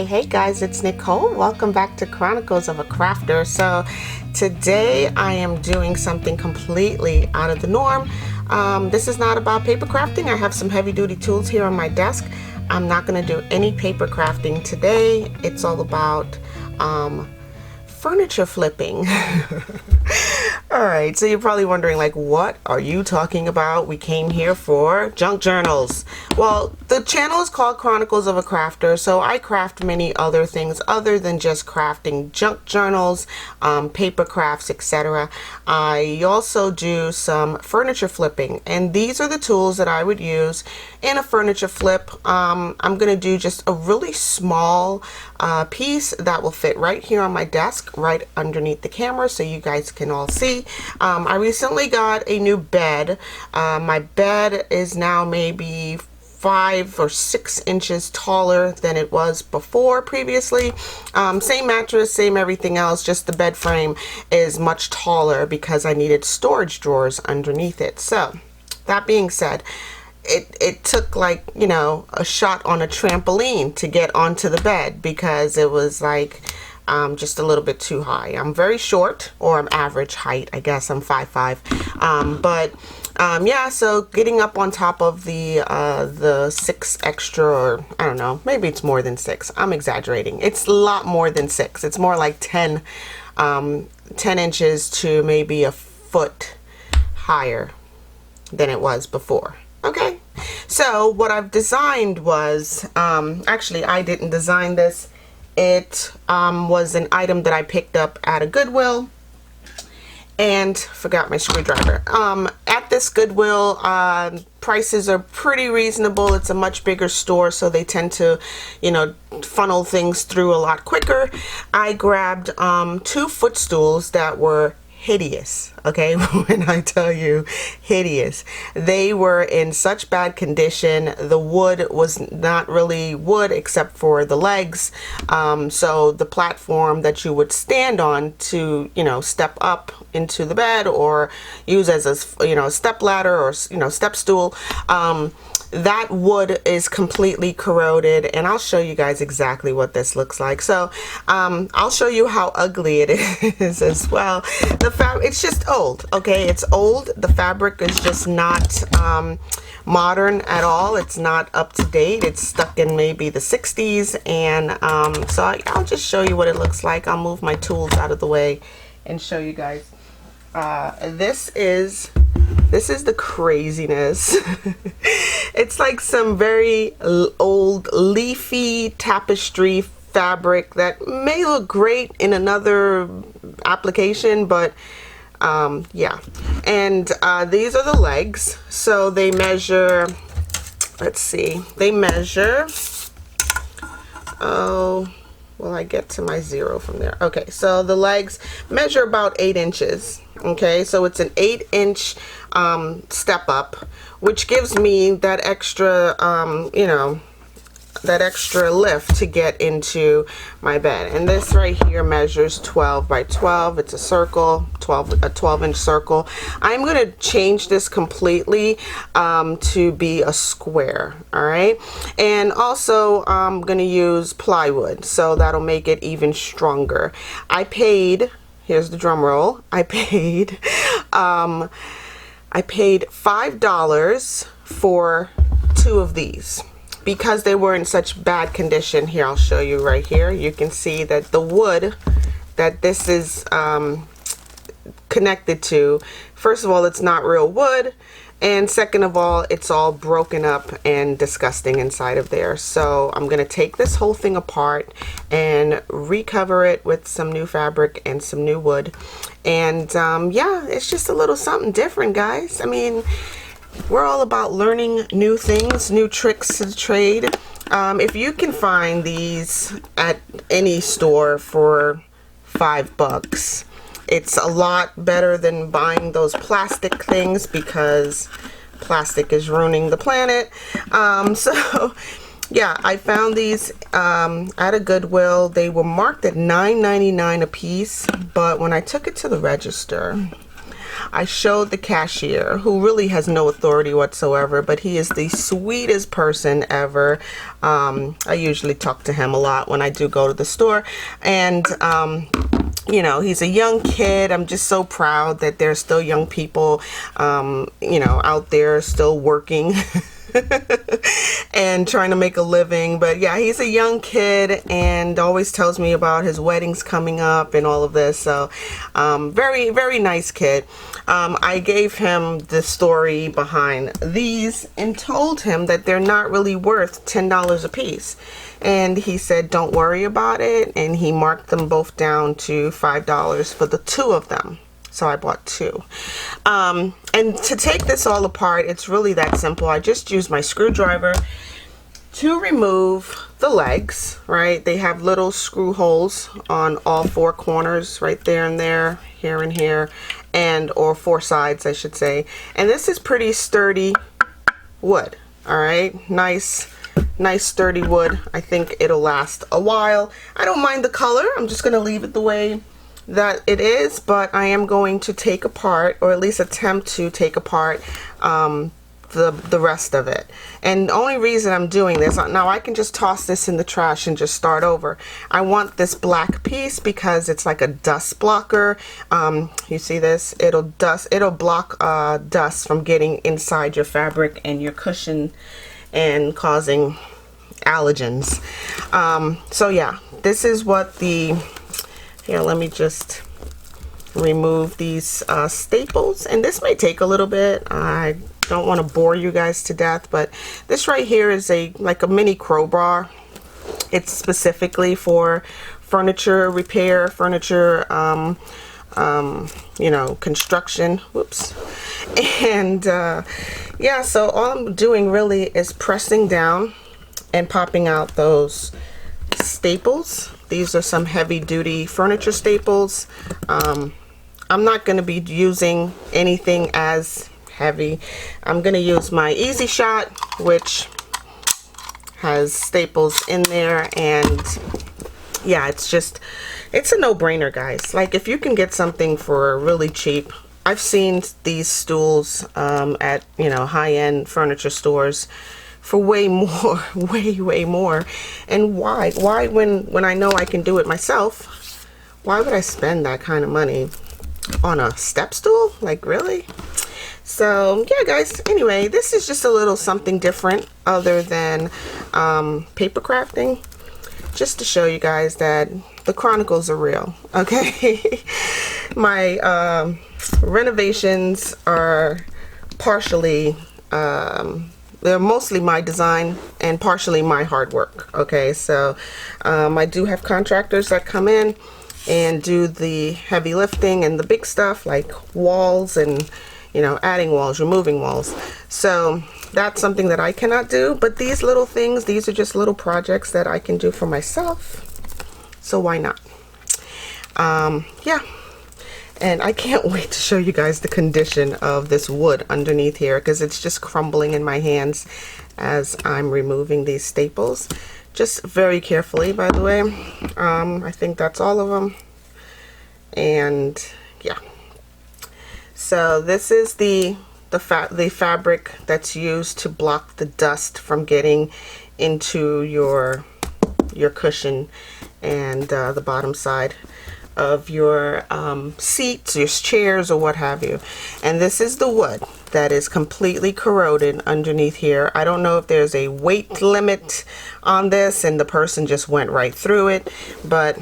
Hey guys, it's Nicole. Welcome back to Chronicles of a Crafter. So today I am doing something completely out of the norm. This is not about paper crafting. I have some heavy duty tools here on my desk. I'm not going to do any paper crafting today. It's all about furniture flipping. Alright, so you're probably wondering, like, what are you talking about? We came here for junk journals. Well, the channel is called Chronicles of a Crafter, so I craft many other things other than just crafting junk journals, paper crafts, etc. I also do some furniture flipping, and these are the tools that I would use in a furniture flip. I'm going to do just a really small piece that will fit right here on my desk, right underneath the camera, so you guys can all see. I recently got a new bed. My bed is now maybe 5 or 6 inches taller than it was before previously. Same mattress, same everything else, just the bed frame is much taller because I needed storage drawers underneath it. So that being said, it took, like, you know, a shot on a trampoline to get onto the bed because it was like just a little bit too high. I'm very short, or I'm average height, I guess. I'm 5'5". Yeah, so getting up on top of the 6 extra, or I don't know, maybe it's more than 6. I'm exaggerating. It's a lot more than 6. It's more like 10 inches to maybe a foot higher than it was before. Okay, so what I've designed was, actually I didn't design this. It was an item that I picked up at a Goodwill, and forgot my screwdriver. At this Goodwill, prices are pretty reasonable. It's a much bigger store, so they tend to, you know, funnel things through a lot quicker. I grabbed 2 footstools that were hideous. Okay, when I tell you hideous, they were in such bad condition. The wood was not really wood except for the legs, so the platform that you would stand on to, you know, step up into the bed or use as a, you know, step ladder or, you know, step stool, that wood is completely corroded, and I'll show you guys exactly what this looks like. So I'll show you how ugly it is as well. The fabric, it's just old. Okay, it's old. The fabric is just not modern at all. It's not up to date. It's stuck in maybe the 60s, and so I'll just show you what it looks like. I'll move my tools out of the way and show you guys. This is the craziness. It's like some very old leafy tapestry fabric that may look great in another application, but yeah. And these are the legs. So they measure, let's see, they measure, oh, will I get to my 0 from there? Okay, so the legs measure about 8 inches. Okay, so it's an 8-inch step up, which gives me that extra, you know, that extra lift to get into my bed. And this right here measures 12 by 12. It's a circle, a 12-inch circle. I'm going to change this completely to be a square. All right, and also I'm going to use plywood, so that'll make it even stronger. I paid, here's the drum roll, I paid $5 for 2 of these because they were in such bad condition. Here, I'll show you right here. You can see that the wood that this is connected to, first of all, it's not real wood, and second of all, it's all broken up and disgusting inside of there. So I'm gonna take this whole thing apart and recover it with some new fabric and some new wood. And yeah, it's just a little something different, guys. I mean, we're all about learning new things, new tricks to the trade. If you can find these at any store for $5, it's a lot better than buying those plastic things, because plastic is ruining the planet. So yeah, I found these at a Goodwill. They were marked at $9.99 a piece, but when I took it to the register, I showed the cashier, who really has no authority whatsoever, but he is the sweetest person ever. I usually talk to him a lot when I do go to the store, and you know, he's a young kid. I'm just so proud that there's still young people, you know, out there still working and trying to make a living. But yeah, he's a young kid and always tells me about his weddings coming up and all of this. So very, very nice kid. I gave him the story behind these and told him that they're not really worth $10 a piece. And he said, don't worry about it. And he marked them both down to $5 for the two of them. So I bought two. And to take this all apart, it's really that simple. I just use my screwdriver to remove the legs, right? They have little screw holes on all four corners, right there and there, here and here, and or four sides, I should say. And this is pretty sturdy wood, all right? Nice sturdy wood. I think it'll last a while. I don't mind the color. I'm just going to leave it the way that it is, but I am going to take apart, or at least attempt to take apart the rest of it. And the only reason I'm doing this, now I can just toss this in the trash and just start over. I want this black piece because it's like a dust blocker. You see this? It'll block dust from getting inside your fabric and your cushion and causing allergens. So yeah, this is what the, here, let me just remove these staples, and this may take a little bit. I don't want to bore you guys to death, but this right here is like a mini crowbar. It's specifically for furniture repair, furniture you know, construction. Whoops. And yeah, so all I'm doing really is pressing down and popping out those staples. These are some heavy-duty furniture staples. I'm not going to be using anything as heavy. I'm going to use my Easy Shot, which has staples in there, and yeah, it's a no-brainer, guys. Like, if you can get something for really cheap, I've seen these stools at, you know, high-end furniture stores for way more, way more. And why when I know I can do it myself, why would I spend that kind of money on a step stool? Like, really? So yeah, guys, anyway, this is just a little something different other than paper crafting, just to show you guys that the Chronicles are real. Okay. My renovations are partially they're mostly my design and partially my hard work. Okay, so I do have contractors that come in and do the heavy lifting and the big stuff like walls and, you know, adding walls, removing walls. So that's something that I cannot do, but these little things, these are just little projects that I can do for myself. So why not? Yeah. And I can't wait to show you guys the condition of this wood underneath here, because it's just crumbling in my hands as I'm removing these staples. Just very carefully, by the way. I think that's all of them. And yeah. So this is the fabric that's used to block the dust from getting into your cushion and the bottom side of your seats, your chairs, or what have you. And this is the wood that is completely corroded underneath here. I don't know if there's a weight limit on this and the person just went right through it, but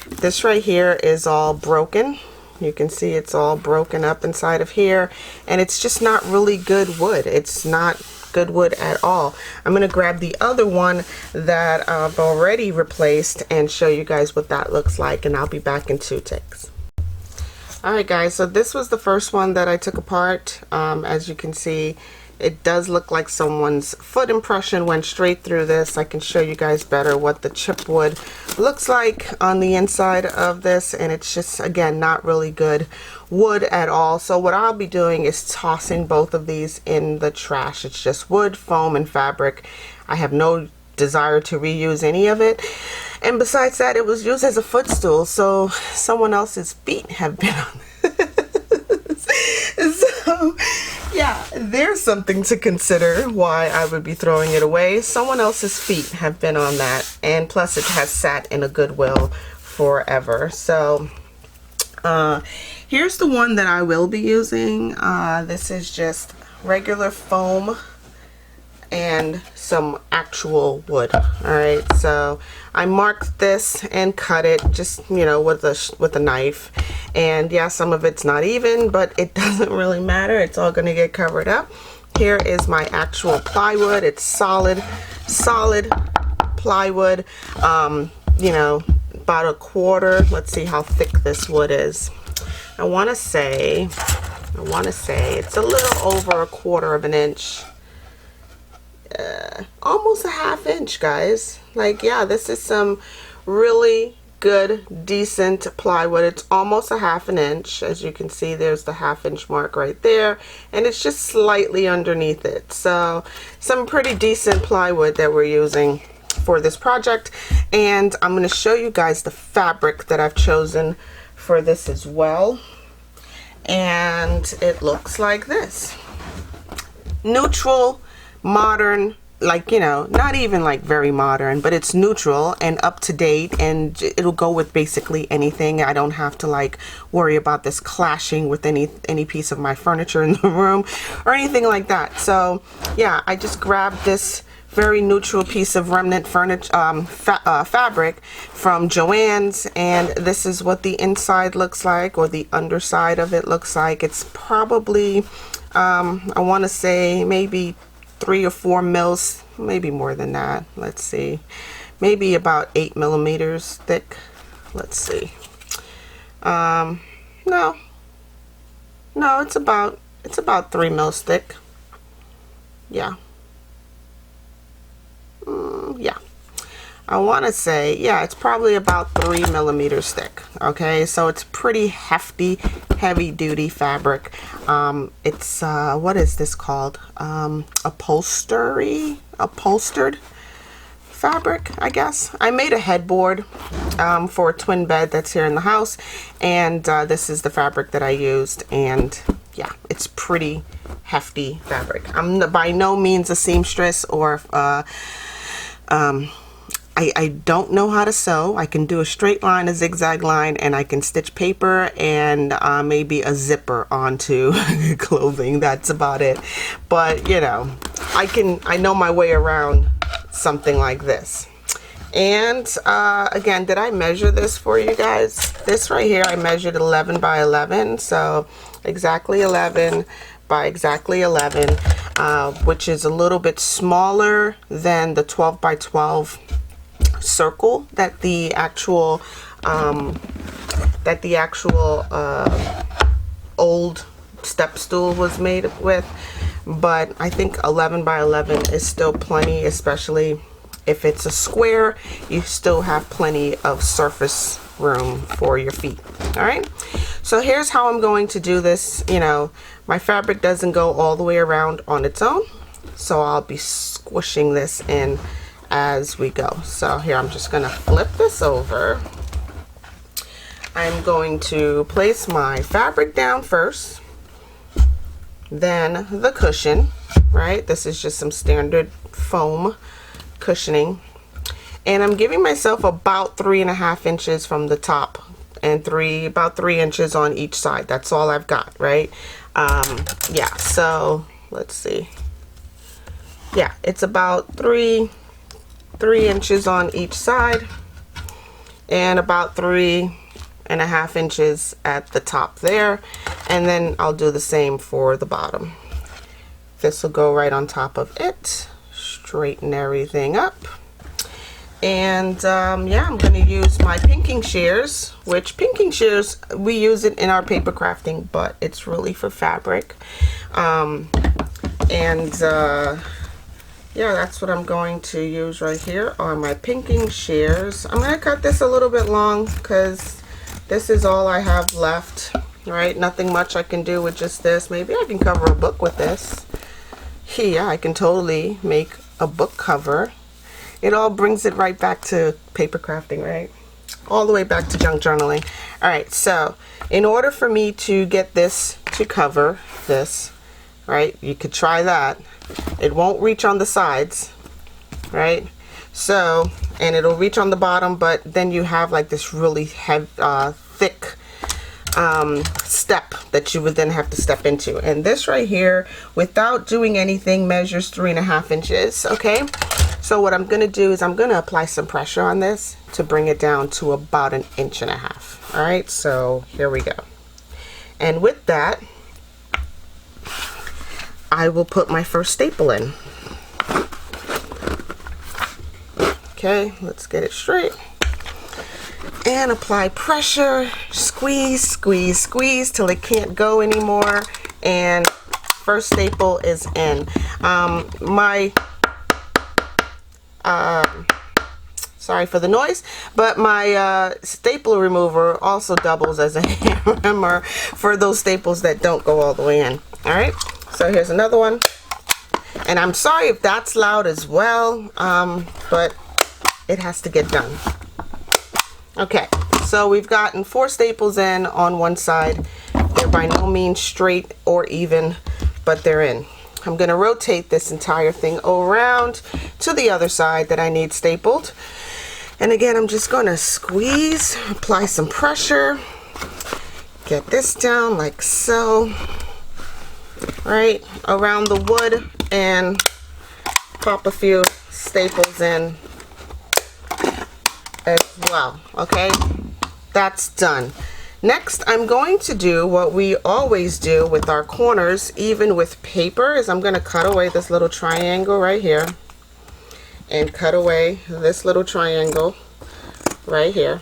this right here is all broken. You can see it's all broken up inside of here, and it's just not really good wood. It's not good wood at all. I'm going to grab the other one that I've already replaced and show you guys what that looks like, and I'll be back in 2 takes. Alright guys, so this was the first one that I took apart. As you can see, it does look like someone's foot impression went straight through this. I can show you guys better what the chipwood looks like on the inside of this, and it's just, again, not really good wood at all. So what I'll be doing is tossing both of these in the trash. It's just wood, foam, and fabric. I have no desire to reuse any of it, and besides that, it was used as a footstool, so someone else's feet have been on this. So yeah, there's something to consider why I would be throwing it away. Someone else's feet have been on that, and plus it has sat in a Goodwill forever. So here's the one that I will be using. This is just regular foam and some actual wood. All right, so I marked this and cut it just, you know, with a knife. And yeah, some of it's not even, but it doesn't really matter. It's all going to get covered up. Here is my actual plywood. It's solid plywood. You know, about a quarter. Let's see how thick this wood is. I want to say it's a little over a quarter of an inch. Almost a half inch, guys. Like, yeah, this is some really good, decent plywood. It's almost a half an inch. As you can see, there's the half-inch mark right there, and it's just slightly underneath it. So some pretty decent plywood that we're using for this project. And I'm going to show you guys the fabric that I've chosen for this as well. And it looks like this. Neutral, modern, like, you know, not even like very modern, but it's neutral and up to date, and it'll go with basically anything. I don't have to like worry about this clashing with any piece of my furniture in the room or anything like that. So yeah, I just grabbed this very neutral piece of remnant furniture fabric from Joann's, and this is what the inside looks like, or the underside of it looks like. It's probably I want to say maybe 3 or 4 mils, maybe more than that. Let's see, maybe about 8 millimeters thick. Let's see. No, it's about 3 mils thick. Yeah. Yeah, I want to say, yeah, it's probably about 3 millimeters thick. Okay, so it's pretty hefty, heavy duty fabric. It's what is this called? Upholstered fabric, I guess. I made a headboard for a twin bed that's here in the house, and this is the fabric that I used. And yeah, it's pretty hefty fabric. I'm by no means a seamstress, or I don't know how to sew. I can do a straight line, a zigzag line, and I can stitch paper and maybe a zipper onto clothing. That's about it. But you know, I know my way around something like this. And again, did I measure this for you guys? This right here, I measured 11 by 11, so exactly 11 by exactly 11, which is a little bit smaller than the 12 by 12 circle that the actual old step stool was made with. But I think 11 by 11 is still plenty, especially if it's a square. You still have plenty of surface room for your feet. All right, so here's how I'm going to do this. You know, my fabric doesn't go all the way around on its own, so I'll be squishing this in as we go. So here, I'm just gonna flip this over. I'm going to place my fabric down first, then the cushion, right? This is just some standard foam cushioning, and I'm giving myself about 3.5 inches from the top, and about 3 inches on each side. That's all I've got, right? Yeah, so let's see. Yeah, it's about 3 inches on each side, and about 3.5 inches at the top there, and then I'll do the same for the bottom. This will go right on top of it, straighten everything up. And yeah, I'm going to use my pinking shears, which pinking shears, we use it in our paper crafting, but it's really for fabric. Yeah, that's what I'm going to use right here are my pinking shears. I'm going to cut this a little bit long because this is all I have left, right? Nothing much I can do with just this. Maybe I can cover a book with this. Yeah, I can totally make a book cover. It all brings it right back to paper crafting, right? All the way back to junk journaling. All right, so in order for me to get this to to cover this, right? You could try that. It won't reach on the sides, right? So, and it'll reach on the bottom, but then you have like this really heavy, thick step that you would then have to step into. And this right here, without doing anything, measures 3.5 inches. Okay, so what I'm gonna do is I'm gonna apply some pressure on this to bring it down to about 1.5 inches. All right, so here we go. And with that, I will put my first staple in. Okay, let's get it straight. And apply pressure, squeeze, squeeze, squeeze till it can't go anymore. And first staple is in. Sorry for the noise, but my staple remover also doubles as a hammer for those staples that don't go all the way in. All right, so here's another one. And I'm sorry if that's loud as well, but it has to get done. Okay, so we've gotten 4 staples in on one side. They're by no means straight or even, but they're in. I'm going to rotate this entire thing around to the other side that I need stapled. And again, I'm just going to squeeze, apply some pressure, get this down like so, right around the wood, and pop a few staples in as well. Okay, that's done. Next, I'm going to do what we always do with our corners, even with paper, is I'm going to cut away this little triangle right here and cut away this little triangle right here.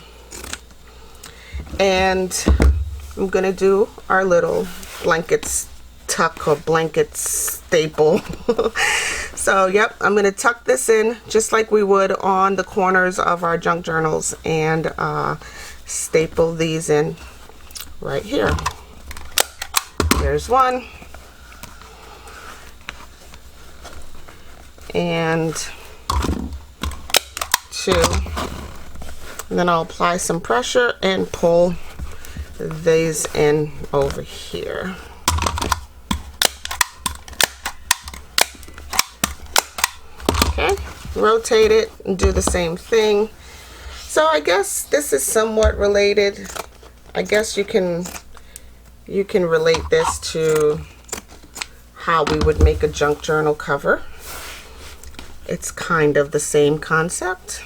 And I'm going to do our little blankets tuck or blanket staple. So yep, I'm going to tuck this in just like we would on the corners of our junk journals, and staple these in right here. There's one, and 2, and then I'll apply some pressure and pull these in over here. Okay, rotate it and do the same thing. So I guess this is somewhat related. I guess you can relate this to how we would make a junk journal cover. It's kind of the same concept.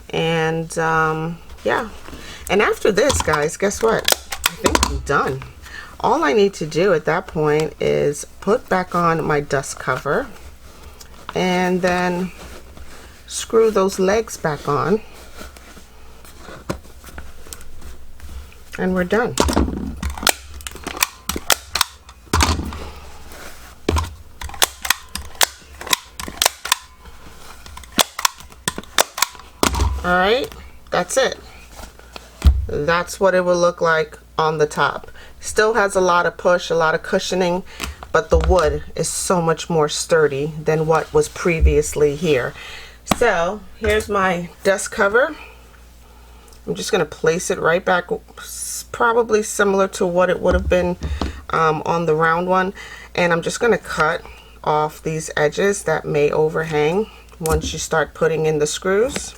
And yeah, and after this, guys, guess what? I think I'm done. All I need to do at that point is put back on my dust cover and then screw those legs back on, and we're done. All right, that's it. That's what it will look like on the top. Still has a lot of push, a lot of cushioning, but the wood is so much more sturdy than what was previously here. So here's my dust cover. I'm just going to place it right back, probably similar to what it would have been on the round one. And I'm just going to cut off these edges that may overhang once you start putting in the screws.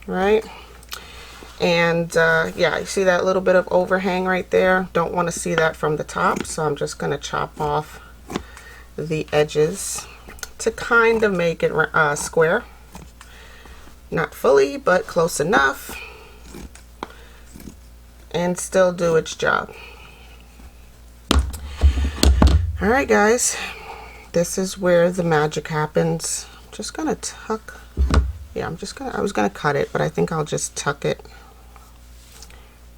Right? And yeah, you see that little bit of overhang right there? Don't want to see that from the top, so I'm just going to chop off the edges to kind of make it square. Not fully, but close enough, and still do its job. All right, guys, this is where the magic happens. I'm just gonna tuck. Yeah, I was gonna cut it, but I think I'll just tuck it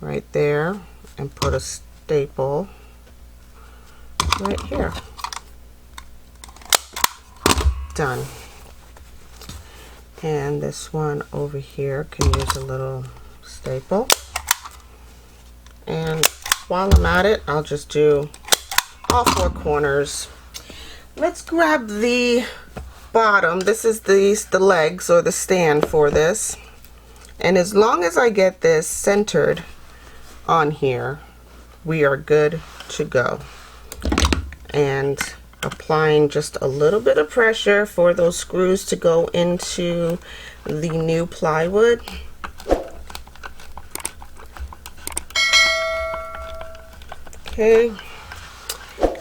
right there and put a staple right here. Done. And this one over here can use a little staple. And while I'm at it, I'll just do all 4 corners. Let's grab the bottom. This is the legs or the stand for this. And as long as I get this centered on here, we are good to go. And applying just a little bit of pressure for those screws to go into the new plywood. Okay,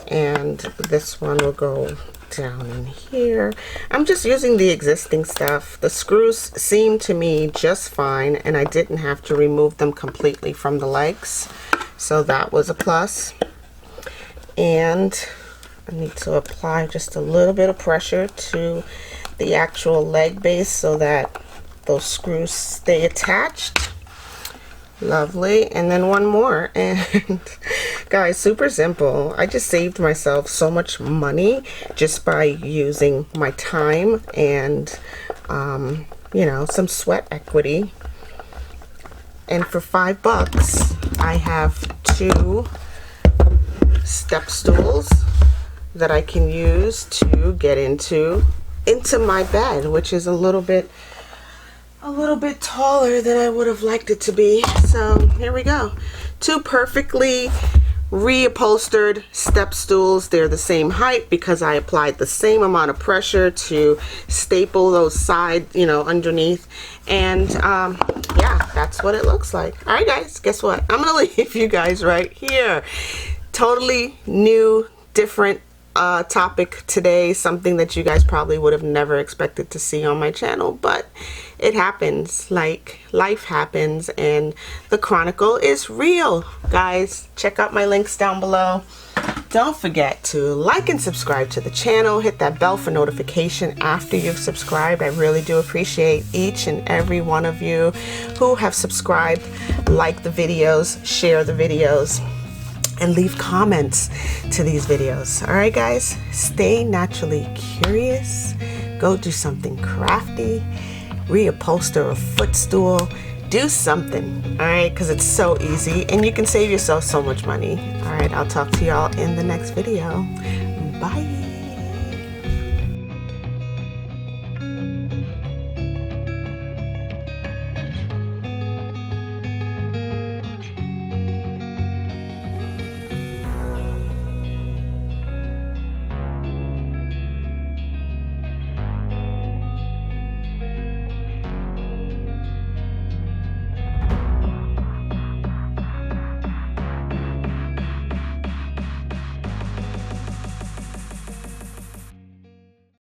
and this one will go down in here. I'm just using the existing stuff. The screws seem to me just fine, and I didn't have to remove them completely from the legs, so that was a plus. And I need to apply just a little bit of pressure to the actual leg base so that those screws stay attached. Lovely. And then one more, and guys, super simple. I just saved myself so much money just by using my time and you know, some sweat equity. And for $5 I have 2 step stools that I can use to get into my bed, which is a little bit taller than I would have liked it to be. So here we go. 2 perfectly reupholstered step stools. They're the same height because I applied the same amount of pressure to staple those side, you know, underneath. And yeah, that's what it looks like. All right, guys, guess what? I'm gonna leave you guys right here. Totally new, different topic today, something that you guys probably would have never expected to see on my channel, but it happens. Like, life happens, and the Chronicle is real. Guys, check out my links down below. Don't forget to like and subscribe to the channel. Hit that bell for notification after you've subscribed. I really do appreciate each and every one of you who have subscribed. Like the videos, share the videos, and leave comments to these videos. All right, guys, stay naturally curious. Go do something crafty, reupholster a footstool, do something, all right, because it's so easy and you can save yourself so much money. All right, I'll talk to y'all in the next video. Bye.